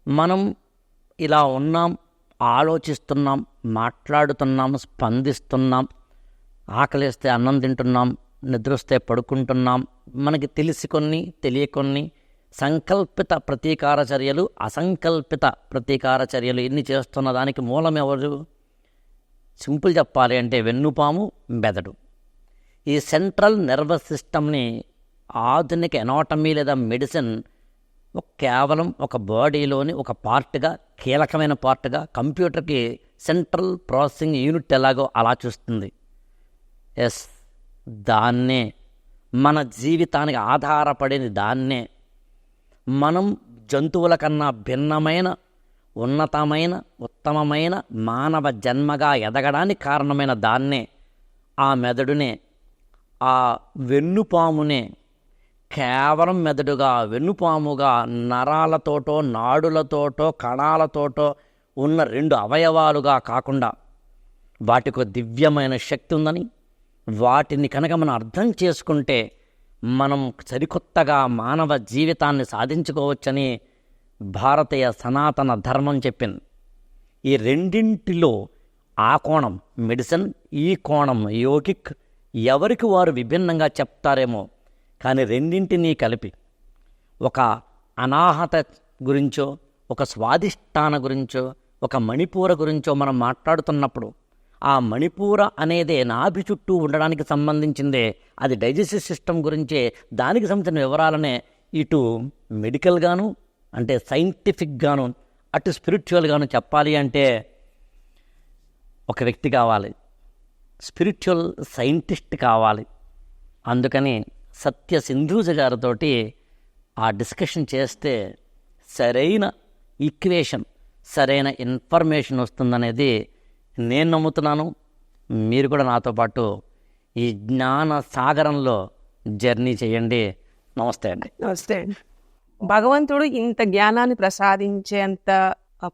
మనం ఇలా ఉన్నాం, ఆలోచిస్తున్నాం, మాట్లాడుతున్నాం, స్పందిస్తున్నాం, ఆకలిస్తే అన్నం తింటున్నాం, నిద్రొస్తే పడుకుంటున్నాం. మనకి తెలిసి కొన్ని, తెలియకొన్ని సంకల్పిత ప్రతీకార చర్యలు, అసంకల్పిత ప్రతీకార చర్యలు ఇన్ని చేస్తున్న దానికి మూలం ఎవరు? సింపుల్ చెప్పాలి అంటే వెన్నుపాము, మెదడు. ఈ సెంట్రల్ నర్వస్ సిస్టమ్ని ఆధునిక ఎనాటమీ లేదా మెడిసిన్ కేవలం ఒక బాడీలోని ఒక పార్ట్గా, కీలకమైన పార్ట్గా, కంప్యూటర్కి సెంట్రల్ ప్రాసెసింగ్ యూనిట్ ఎలాగో అలా చూస్తుంది. ఎస్, దాన్నే మన జీవితానికి ఆధారపడేది దాన్నే. మనం జంతువుల కన్నా భిన్నమైన, ఉన్నతమైన, ఉత్తమమైన మానవ జన్మగా ఎదగడానికి కారణమైన దాన్నే, ఆ మెదడునే, ఆ వెన్నుపామునే కేవలం మెదడుగా, వెన్నుపాముగా నరాలతోటో, నాడులతోటో, కణాలతోటో ఉన్న 2 అవయవాలుగా కాకుండా వాటికి దివ్యమైన శక్తి ఉందని, వాటిని కనుక మనం అర్థం చేసుకుంటే మనం సరికొత్తగా మానవ జీవితాన్ని సాధించుకోవచ్చని భారతీయ సనాతన ధర్మం చెప్పింది. ఈ రెండింటిలో ఆ కోణం మెడిసిన్, ఈ కోణం యోగిక్, ఎవరికి వారు విభిన్నంగా చెప్తారేమో, కానీ రెండింటినీ కలిపి ఒక అనాహత గురించో, ఒక స్వాదిష్టాన గురించో, ఒక మణిపూర గురించో మనం మాట్లాడుతున్నప్పుడు ఆ మణిపూర అనేదే నాభి చుట్టూ ఉండడానికి సంబంధించిందే, అది డైజెస్టివ్ సిస్టమ్ గురించే, దానికి సంబంధించిన వివరాలనే ఇటు మెడికల్గాను అంటే సైంటిఫిక్గాను, అటు స్పిరిచువల్గాను చెప్పాలి అంటే ఒక వ్యక్తి కావాలి, స్పిరిచువల్ సైంటిస్ట్ కావాలి. అందుకని సత్య సింధూజ గారితో ఆ డిస్కషన్ చేస్తే సరైన ఈక్వేషన్, సరైన ఇన్ఫర్మేషన్ వస్తుందనేది నేను నమ్ముతున్నాను. మీరు కూడా నాతో పాటు ఈ జ్ఞాన సాగరంలో జర్నీ చేయండి. నమస్తే అండి. నమస్తే అండి. భగవంతుడు ఇంత జ్ఞానాన్ని ప్రసాదించేంత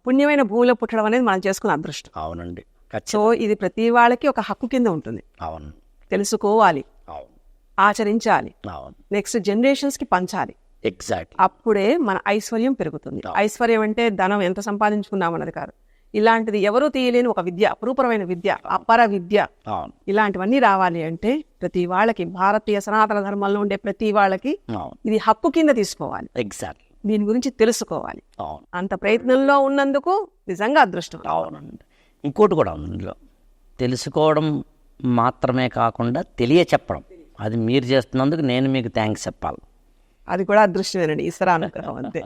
పుణ్యమైన భూమిలో పుట్టడం అనేది మనం చేసుకున్న అదృష్టం. అవునండి. సో ఇది ప్రతి వాళ్ళకి ఒక హక్కు కింద ఉంటుంది. అవును, తెలుసుకోవాలి, అవును, ఆచరించాలి, అవును, నెక్స్ట్ జనరేషన్స్కి పంచాలి. ఎగ్జాక్ట్. అప్పుడే మన ఐశ్వర్యం పెరుగుతుంది. ఐశ్వర్యం అంటే ధనం ఎంత సంపాదించుకున్నామన్నది కాదు, ఇలాంటిది ఎవరూ తీయలేని ఒక విద్య, అపరూపమైన విద్య, అపర విద్య. ఇలాంటివన్నీ రావాలి అంటే ప్రతి వాళ్ళకి, భారతీయ సనాతన ధర్మంలో ఉండే ప్రతి వాళ్ళకి ఇది హక్కు కింద తీసుకోవాలి. ఎగ్జాక్ట్. దీని గురించి తెలుసుకోవాలి. అంత ప్రయత్నంలో ఉన్నందుకు నిజంగా అదృష్టం. అవునండి. ఇంకోటి కూడా ఉంది ఇందులో, తెలుసుకోవడం మాత్రమే కాకుండా తెలియచెప్పడం. అది మీరు చేస్తున్నందుకు నేను మీకు థ్యాంక్స్ చెప్పాలి. అది కూడా అదృష్టమేనండి, ఈశ్వర అనుగ్రహం అంతే.